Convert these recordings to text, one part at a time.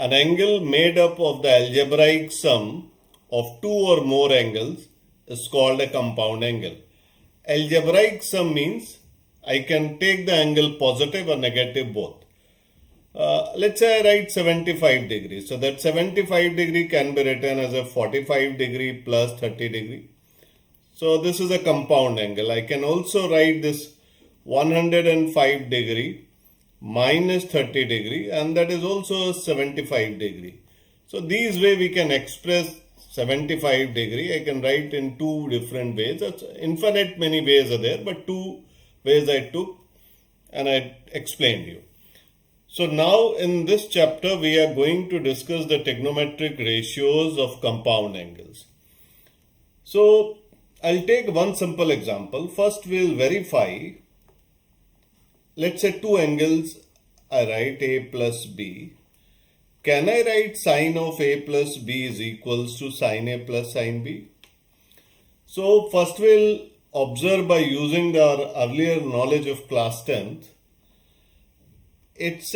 An angle made up of the algebraic sum of two or more angles is called a compound angle. Algebraic sum means I can take the angle positive or negative both. Let's say I write 75 degrees. So that 75 degree can be written as a 45 degree plus 30 degree. So this is a compound angle. I can also write this 105 degree minus 30 degree, and that is also 75 degree. So these way we can express 75 degree. I can write in two different ways. That's infinite many ways are there, but two ways I took and I explained you. So now in this chapter we are going to discuss the trigonometric ratios of compound angles. So I'll take one simple example. First we'll verify. Let's say two angles, I write A plus B. Can I write sine of A plus B is equals to sine A plus sine B? So first we'll observe by using our earlier knowledge of class 10th. Let's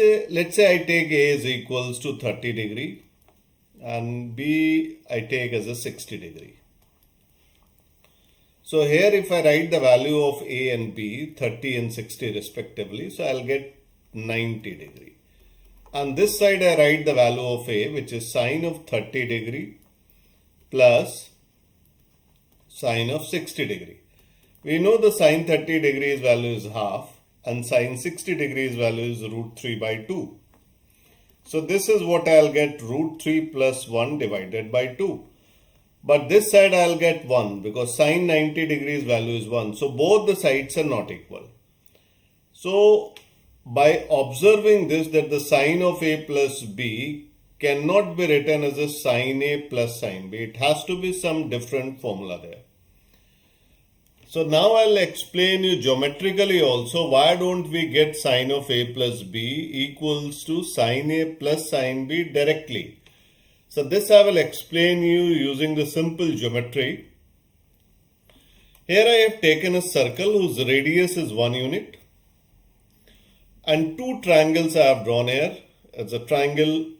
say I take A is equals to 30 degree and B I take as a 60 degree. So here if I write the value of A and B, 30 and 60 respectively, so I'll get 90 degree. On this side I write the value of A, which is sine of 30 degree plus sine of 60 degree. We know the sine 30 degrees value is half and sine 60 degrees value is root 3 by 2. So this is what I'll get, root 3 plus 1 divided by 2. But this side I'll get 1 because sine 90 degrees value is 1. So both the sides are not equal. So by observing this, that the sine of A plus B cannot be written as a sine A plus sine B. It has to be some different formula there. So now I'll explain you geometrically also why don't we get sine of A plus B equals to sine A plus sine B directly. So this I will explain you using the simple geometry. Here I have taken a circle whose radius is 1 unit and two triangles I have drawn here. It's a triangle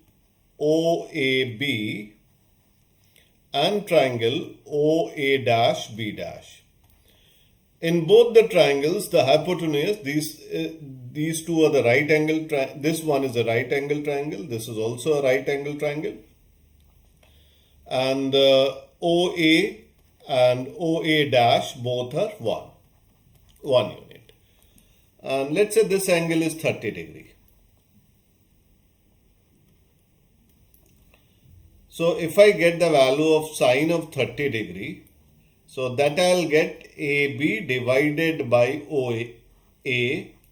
OAB and triangle OA dash B dash. In both the triangles, the hypotenuse, these two are the right angle triangle. This one is a right angle triangle. This is also a right angle triangle. And OA and OA dash both are 1 unit. And let's say this angle is 30 degree. So if I get the value of sine of 30 degree, so that I'll get AB divided by OA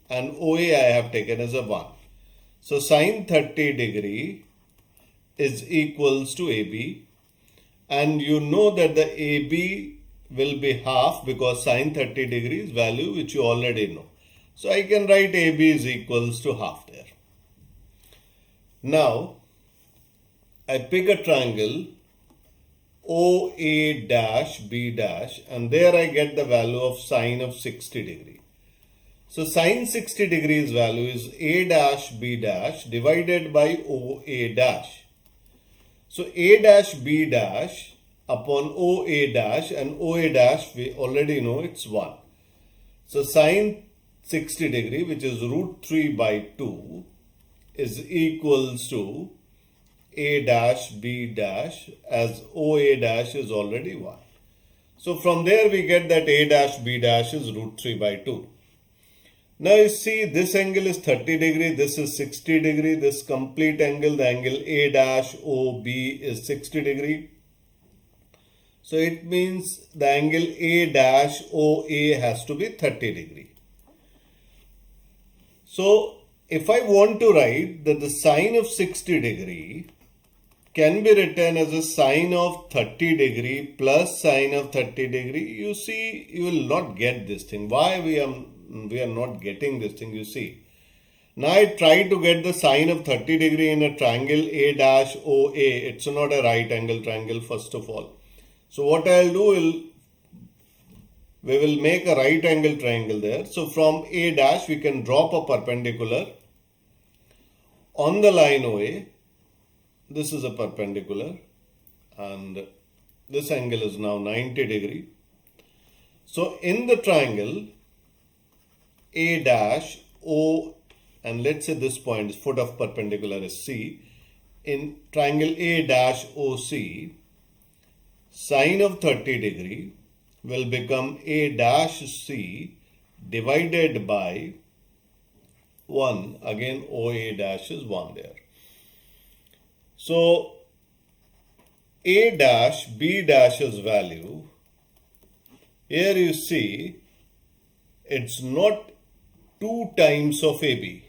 and OA I have taken as a 1. So sine 30 degree is equals to AB. And you know that the AB will be half because sine 30 degrees value which you already know. So I can write AB is equals to half there. Now I pick a triangle OA dash B dash and there I get the value of sine of 60 degree. So sine 60 degrees value is A dash B dash divided by OA dash. So A dash B dash upon OA dash and OA dash we already know it's 1. So sine 60 degree which is root 3 by 2 is equals to A dash B dash as OA dash is already 1. So from there we get that A dash B dash is root 3 by 2. Now you see this angle is 30 degree, this is 60 degree, this complete angle, the angle A dash OB is 60 degree. So it means the angle A dash OA has to be 30 degree. So if I want to write that the sine of 60 degree can be written as a sine of 30 degree plus sine of 30 degree, you see you will not get this thing. Why we are not getting this thing, you see. Now I try to get the sine of 30 degree in a triangle A dash OA. It's not a right angle triangle first of all. So what I'll do we will make a right angle triangle there. So from A dash we can drop a perpendicular on the line OA this is a perpendicular and this angle is now 90 degree. So in the triangle A dash O, and let's say this point is foot of perpendicular is C. In triangle A dash OC, sine of 30 degree will become A dash C divided by 1. Again OA dash is 1 there. So A dash B dash's value, here you see it's not 2 times of AB,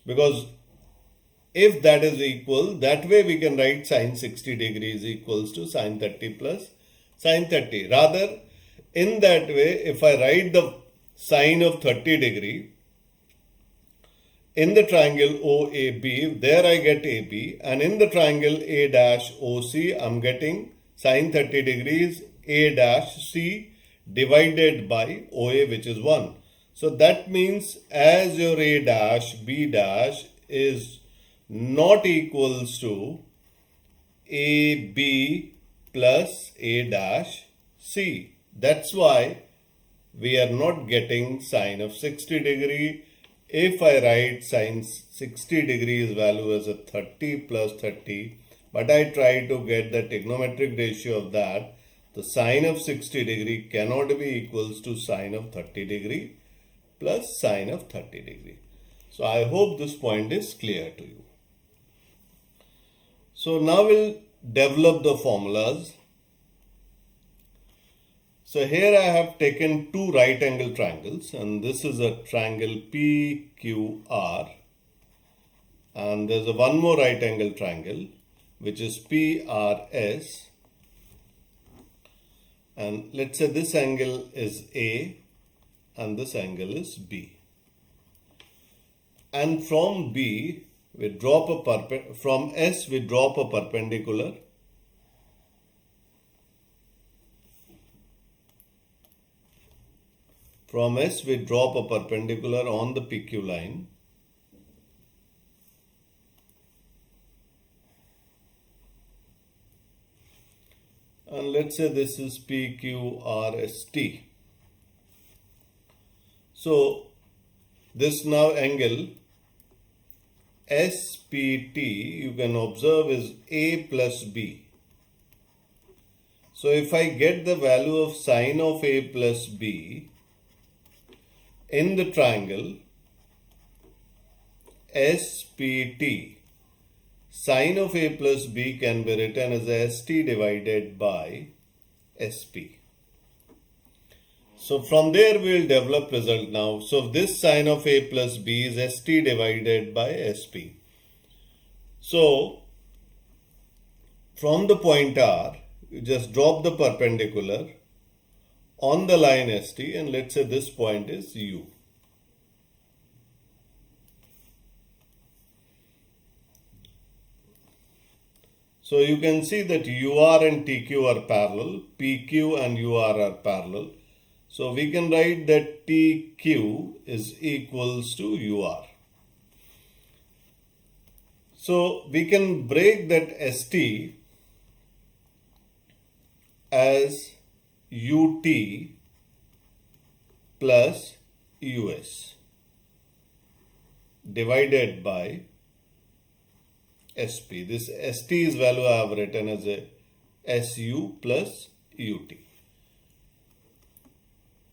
because if that is equal, that way we can write sine 60 degrees equals to sine 30 plus sine 30. Rather, in that way, if I write the sine of 30 degree in the triangle OAB, there I get AB, and in the triangle A dash OC, I'm getting sine 30 degrees A dash C divided by OA, which is 1. So that means as your A dash B dash is not equals to AB plus A dash C. That's why we are not getting sine of 60 degree. If I write sine 60 degrees value as a 30 plus 30, but I try to get the trigonometric ratio of that, the sine of 60 degree cannot be equals to sine of 30 degree plus sine of 30 degree. So I hope this point is clear to you. So now we'll develop the formulas. So here I have taken two right angle triangles, and this is a triangle PQR, and there's a one more right angle triangle which is PRS, and let's say this angle is A and this angle is B, and from B we drop a from S we drop a perpendicular. From S we drop a perpendicular on the PQ line. And let's say this is PQRST. So this now angle SPT, you can observe, is A plus B. So if I get the value of sine of A plus B in the triangle SPT, sine of A plus B can be written as ST divided by SP. So from there we will develop result now. So this sine of A plus B is ST divided by SP. So from the point R, you just drop the perpendicular on the line ST, and let's say this point is U. So you can see that UR and TQ are parallel, PQ and UR are parallel. So we can write that TQ is equals to UR. So we can break that ST as UT plus US divided by SP. This ST's value I have written as a SU plus UT.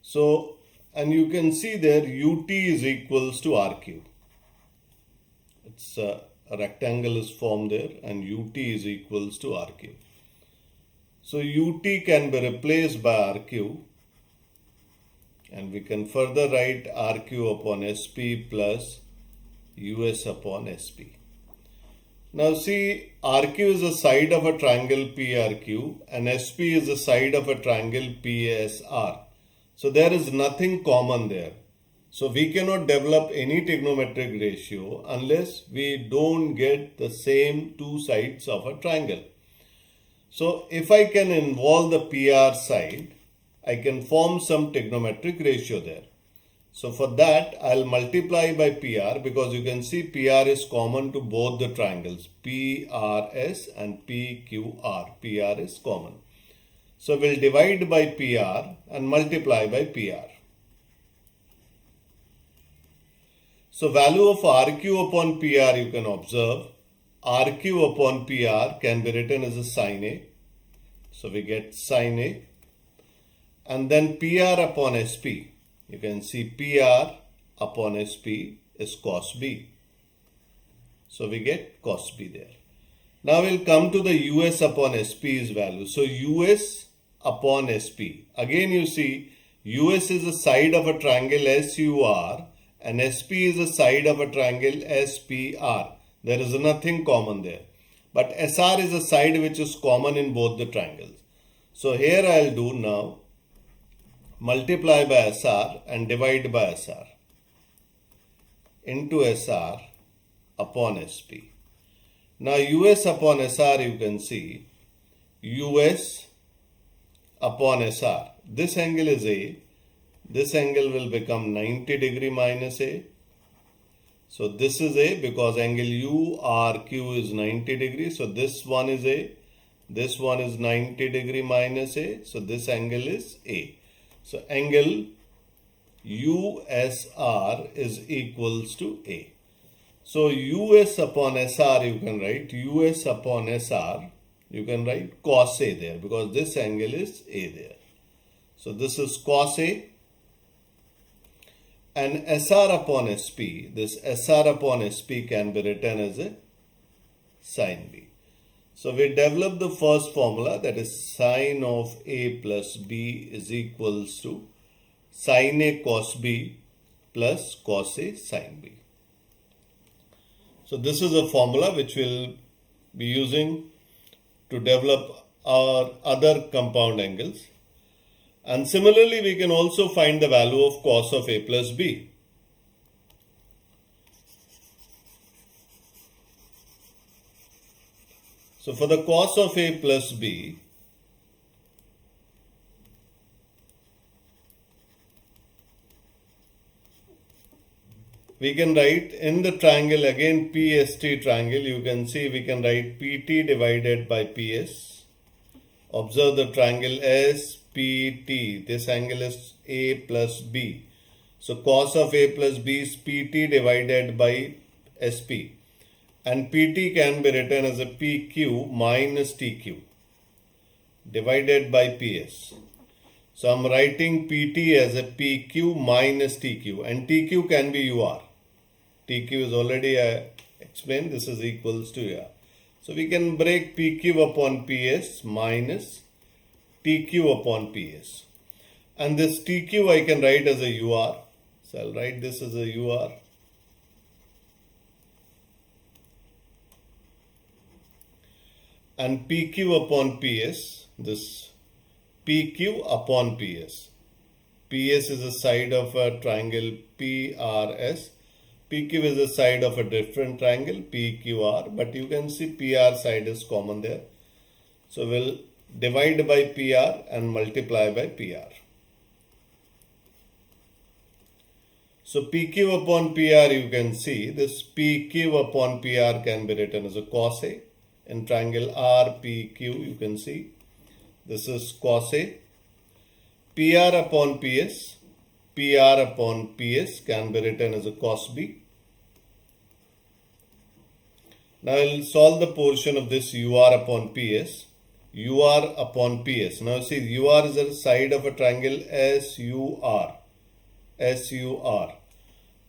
So, and you can see there UT is equals to RQ. It's a rectangle is formed there, and UT is equals to RQ. So UT can be replaced by RQ, and we can further write RQ upon SP plus US upon SP. Now see, RQ is the side of a triangle PRQ and SP is the side of a triangle PSR. So there is nothing common there. So we cannot develop any trigonometric ratio unless we don't get the same two sides of a triangle. So if I can involve the PR side, I can form some trigonometric ratio there. So for that, I'll multiply by PR because you can see PR is common to both the triangles, PRS and PQR. PR is common. So we'll divide by PR and multiply by PR. So value of RQ upon PR you can observe. RQ upon PR can be written as a sin A. So we get sin A. And then PR upon SP. You can see PR upon SP is cos B. So we get cos B there. Now we'll come to the US upon SP's value. So US upon SP. Again you see US is a side of a triangle SUR and SP is a side of a triangle SPR. There is nothing common there. But SR is a side which is common in both the triangles. So here I'll do now multiply by SR and divide by SR into SR upon SP. Now US upon SR you can see US upon SR. This angle is A. This angle will become 90 degree minus A. So this is A because angle URQ is 90 degree. So this one is A. This one is 90 degree minus A. So this angle is A. So angle USR is equals to A. So US upon SR you can write US upon SR. You can write cos A there because this angle is A there. So this is cos A. And SR upon SP, this SR upon SP can be written as a sin B. So we develop the first formula, that is sin of A plus B is equals to sin A cos B plus cos A sin B. So this is a formula which we'll be using to develop our other compound angles. And similarly, we can also find the value of cos of A plus B. So for the cos of A plus B, we can write in the triangle again PST triangle, you can see we can write PT divided by PS. Observe the triangle SPT. This angle is A plus B. So cos of A plus B is PT divided by SP. And PT can be written as a PQ minus TQ divided by PS. So I'm writing PT as a PQ minus TQ and TQ can be UR. TQ is already explained, this is equals to UR. So we can break PQ upon PS minus TQ upon PS. And this TQ I can write as a UR. So I'll write this as a UR. And PQ upon PS, this PQ upon PS. PS is a side of a triangle PRS. PQ is a side of a different triangle PQR, but you can see PR side is common there. So we'll divide by PR and multiply by PR. So PQ upon PR you can see this PQ upon PR can be written as a cos A. In triangle RPQ you can see this is cos A. PR upon PS, PR upon PS can be written as a cos B. Now I will solve the portion of this UR upon PS. UR upon PS. Now see UR is a side of a triangle SUR. SUR.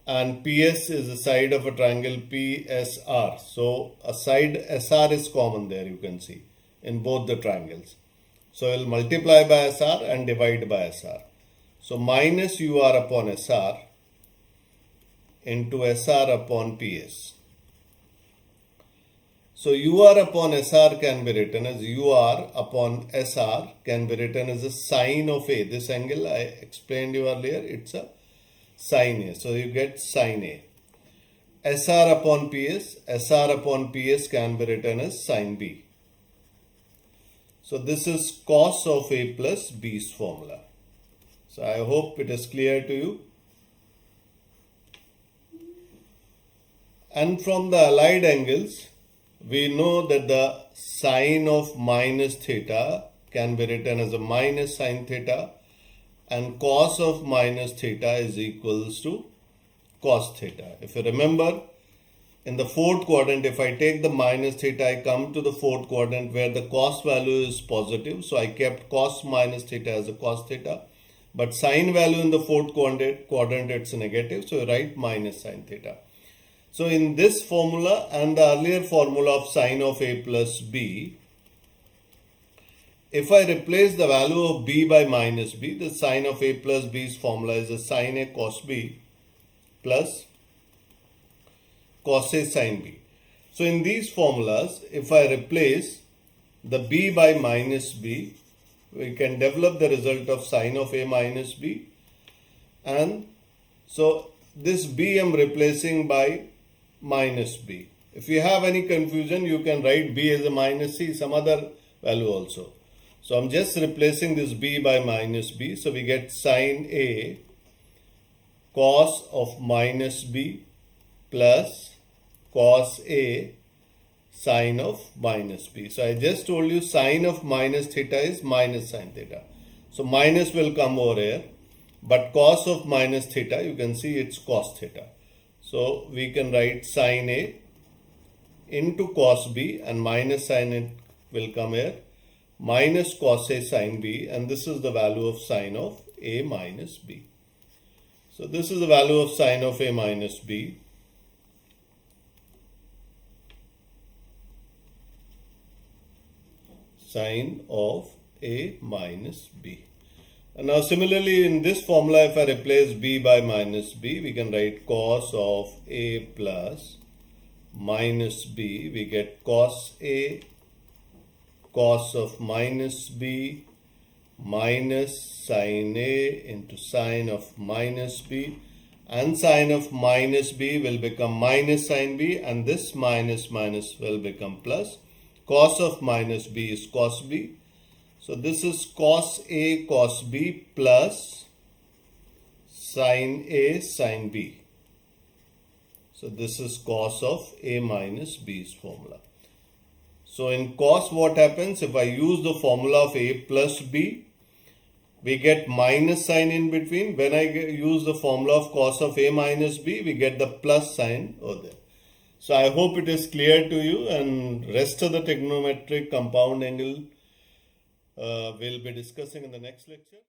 And PS is the side of a triangle PSR. So a side SR is common there you can see in both the triangles. So we'll multiply by SR and divide by SR. So minus UR upon SR into SR upon PS. So UR upon SR can be written as UR upon SR can be written as a sine of A. This angle I explained you earlier, it's a sin A. So you get sin A. SR upon PS, SR upon PS can be written as sin B. So this is cos of A plus B's formula. So I hope it is clear to you. And from the allied angles, we know that the sine of minus theta can be written as a minus sine theta, and cos of minus theta is equals to cos theta. If you remember, in the fourth quadrant, if I take the minus theta, I come to the fourth quadrant where the cos value is positive. So I kept cos minus theta as a cos theta. But sine value in the fourth quadrant it's negative. So I write minus sine theta. So in this formula and the earlier formula of sine of a plus b, if I replace the value of b by minus b, the sine of a plus b's formula is a sine a cos b plus cos a sine b. So in these formulas, if I replace the b by minus b, we can develop the result of sine of a minus b. And so this b I am replacing by minus b. If you have any confusion, you can write b as a minus c, some other value also. So I'm just replacing this b by minus b. So we get sine a cos of minus b plus cos a sine of minus b. So I just told you sine of minus theta is minus sine theta. So minus will come over here. But cos of minus theta, you can see it's cos theta. So we can write sine a into cos b, and minus sine it will come here, minus cos a sine b, and this is the value of sine of a minus b. So this is the value of sine of a minus b. Sine of a minus b. And now similarly in this formula, if I replace b by minus b, we can write cos of a plus minus b. We get cos a cos of minus b minus sine a into sine of minus b, and sine of minus b will become minus sine b, and this minus minus will become plus. Cos of minus b is cos b. So this is cos a cos b plus sine a sine b. So this is cos of a minus b's formula. So in cos, what happens? If I use the formula of a plus b, we get minus sign in between. When I use the formula of cos of a minus b, we get the plus sign over there. So I hope it is clear to you, and rest of the trigonometric compound angle we'll be discussing in the next lecture.